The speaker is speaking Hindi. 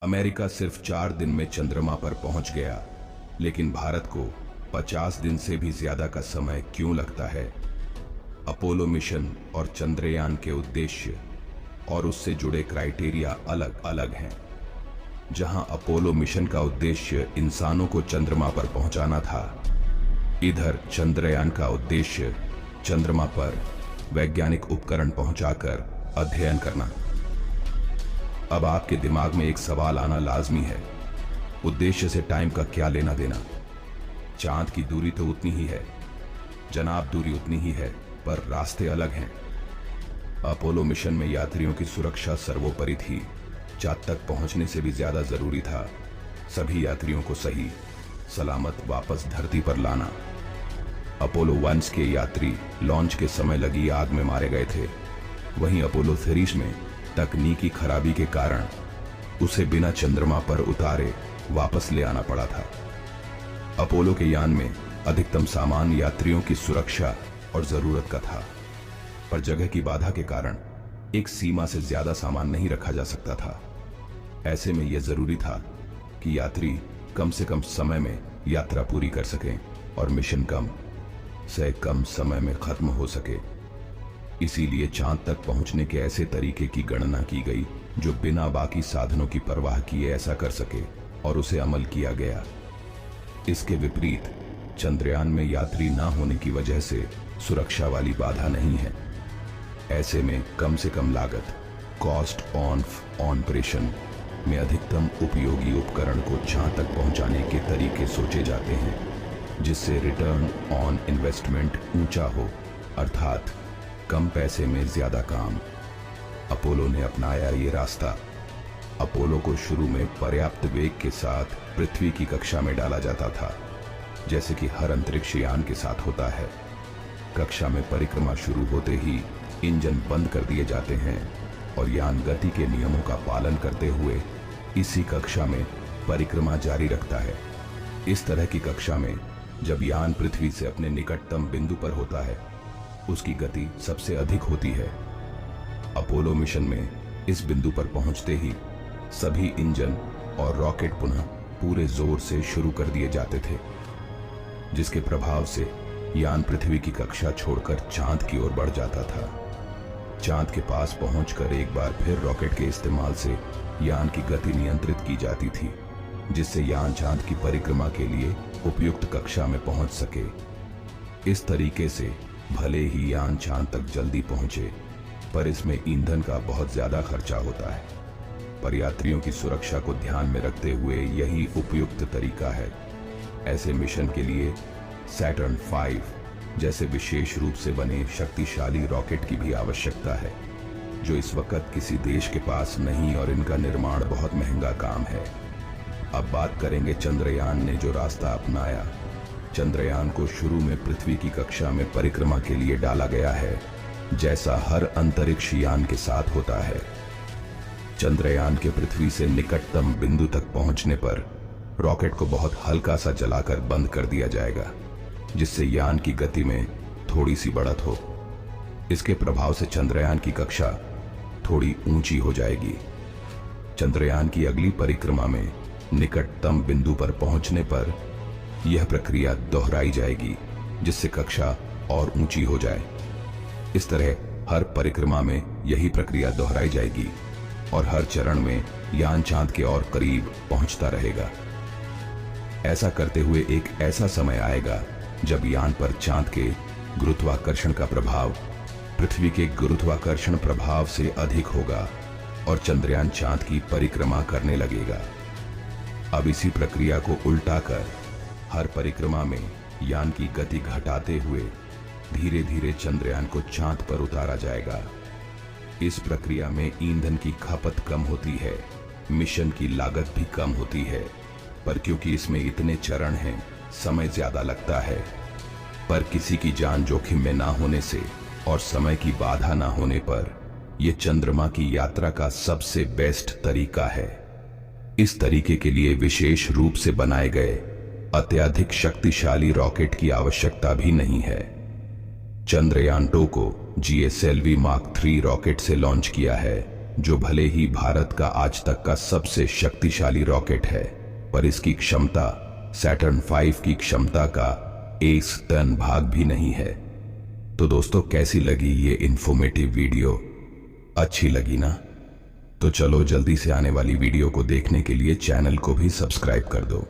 अमेरिका सिर्फ 4 दिन में चंद्रमा पर पहुंच गया, लेकिन भारत को 50 दिन से भी ज्यादा का समय क्यों लगता है? अपोलो मिशन और चंद्रयान के उद्देश्य और उससे जुड़े क्राइटेरिया अलग अलग हैं। जहां अपोलो मिशन का उद्देश्य इंसानों को चंद्रमा पर पहुंचाना था, इधर चंद्रयान का उद्देश्य चंद्रमा पर वैज्ञानिक उपकरण पहुंचाकर अध्ययन करना। अब आपके दिमाग में एक सवाल आना लाजमी है, उद्देश्य से टाइम का क्या लेना देना? चांद की दूरी तो उतनी ही है, जनाब, दूरी उतनी ही है, पर रास्ते अलग हैं। अपोलो मिशन में यात्रियों की सुरक्षा सर्वोपरि थी। चांद तक पहुंचने से भी ज्यादा जरूरी था सभी यात्रियों को सही सलामत वापस धरती पर लाना। अपोलो 1 के यात्री लॉन्च के समय लगी आग में मारे गए थे। वहीं अपोलो 3 में तकनीकी खराबी के कारण उसे बिना चंद्रमा पर उतारे वापस ले आना पड़ा था। अपोलो के यान में अधिकतम सामान यात्रियों की सुरक्षा और जरूरत का था, पर जगह की बाधा के कारण एक सीमा से ज्यादा सामान नहीं रखा जा सकता था। ऐसे में यह जरूरी था कि यात्री कम से कम समय में यात्रा पूरी कर सकें और मिशन कम से कम समय में खत्म हो सके। इसीलिए चांद तक पहुंचने के ऐसे तरीके की गणना की गई जो बिना बाकी साधनों की परवाह किए ऐसा कर सके, और उसे अमल किया गया। इसके विपरीत चंद्रयान में यात्री ना होने की वजह से सुरक्षा वाली बाधा नहीं है। ऐसे में कम से कम लागत, कॉस्ट ऑफ ऑपरेशन में अधिकतम उपयोगी उपकरण को चांद तक पहुंचाने के तरीके सोचे जाते हैं, जिससे रिटर्न ऑन इन्वेस्टमेंट ऊंचा हो, अर्थात कम पैसे में ज्यादा काम। अपोलो ने अपनाया ये रास्ता। अपोलो को शुरू में पर्याप्त वेग के साथ पृथ्वी की कक्षा में डाला जाता था, जैसे कि हर अंतरिक्ष यान के साथ होता है। कक्षा में परिक्रमा शुरू होते ही इंजन बंद कर दिए जाते हैं और यान गति के नियमों का पालन करते हुए इसी कक्षा में परिक्रमा जारी रखता है। इस तरह की कक्षा में जब यान पृथ्वी से अपने निकटतम बिंदु पर होता है, उसकी गति सबसे अधिक होती है। अपोलो मिशन में इस बिंदु पर पहुंचते ही सभी इंजन और रॉकेट पुनः पूरे जोर से शुरू कर दिए जाते थे, जिसके प्रभाव से यान पृथ्वी की कक्षा छोड़कर चांद की ओर बढ़ जाता था। चांद के पास पहुंचकर एक बार फिर रॉकेट के इस्तेमाल से यान की गति नियंत्रित की जाती थी, जिससे यान चांद की परिक्रमा के लिए उपयुक्त कक्षा में पहुंच सके। इस तरीके से भले ही यान चांद तक जल्दी पहुंचे, पर इसमें ईंधन का बहुत ज्यादा खर्चा होता है। पर यात्रियों की सुरक्षा को ध्यान में रखते हुए यही उपयुक्त तरीका है। ऐसे मिशन के लिए सैटर्न 5 जैसे विशेष रूप से बने शक्तिशाली रॉकेट की भी आवश्यकता है, जो इस वक्त किसी देश के पास नहीं, और इनका निर्माण बहुत महंगा काम है। अब बात करेंगे चंद्रयान ने जो रास्ता अपनाया। चंद्रयान को शुरू में पृथ्वी की कक्षा में परिक्रमा के लिए डाला गया है, जैसा हर अंतरिक्ष यान के साथ होता है। चंद्रयान के पृथ्वी से निकटतम बिंदु तक पहुंचने पर रॉकेट को बहुत हल्का सा जलाकर बंद कर दिया जाएगा, जिससे यान की गति में थोड़ी सी बढ़त हो। इसके प्रभाव से चंद्रयान की कक्षा थोड़ी ऊंची हो जाएगी। चंद्रयान की अगली परिक्रमा में निकटतम बिंदु पर पहुंचने पर यह प्रक्रिया दोहराई जाएगी, जिससे कक्षा और ऊंची हो जाए। इस तरह हर परिक्रमा में यही प्रक्रिया दोहराई जाएगी और हर चरण में यान चांद के और करीब पहुंचता रहेगा। ऐसा करते हुए एक ऐसा समय आएगा जब यान पर चांद के गुरुत्वाकर्षण का प्रभाव पृथ्वी के गुरुत्वाकर्षण प्रभाव से अधिक होगा और चंद्रयान चांद की परिक्रमा करने लगेगा। अब इसी प्रक्रिया को उल्टा कर हर परिक्रमा में यान की गति घटाते हुए धीरे धीरे चंद्रयान को चांद पर उतारा जाएगा। इस प्रक्रिया में ईंधन की खपत कम होती है, मिशन की लागत भी कम होती है, पर क्योंकि इसमें इतने चरण हैं, समय ज्यादा लगता है। पर किसी की जान जोखिम में ना होने से और समय की बाधा ना होने पर यह चंद्रमा की यात्रा का सबसे बेस्ट तरीका है। इस तरीके के लिए विशेष रूप से बनाए गए अत्यधिक शक्तिशाली रॉकेट की आवश्यकता भी नहीं है। चंद्रयान 2 को GSLV Mark 3 रॉकेट से लॉन्च किया है, जो भले ही भारत का आज तक का सबसे शक्तिशाली रॉकेट है, पर इसकी क्षमता सैटर्न 5 की क्षमता का 1 भाग भी नहीं है। तो दोस्तों, कैसी लगी ये इंफॉर्मेटिव वीडियो? अच्छी लगी ना? तो चलो जल्दी से आने वाली वीडियो को देखने के लिए चैनल को भी सब्सक्राइब कर दो।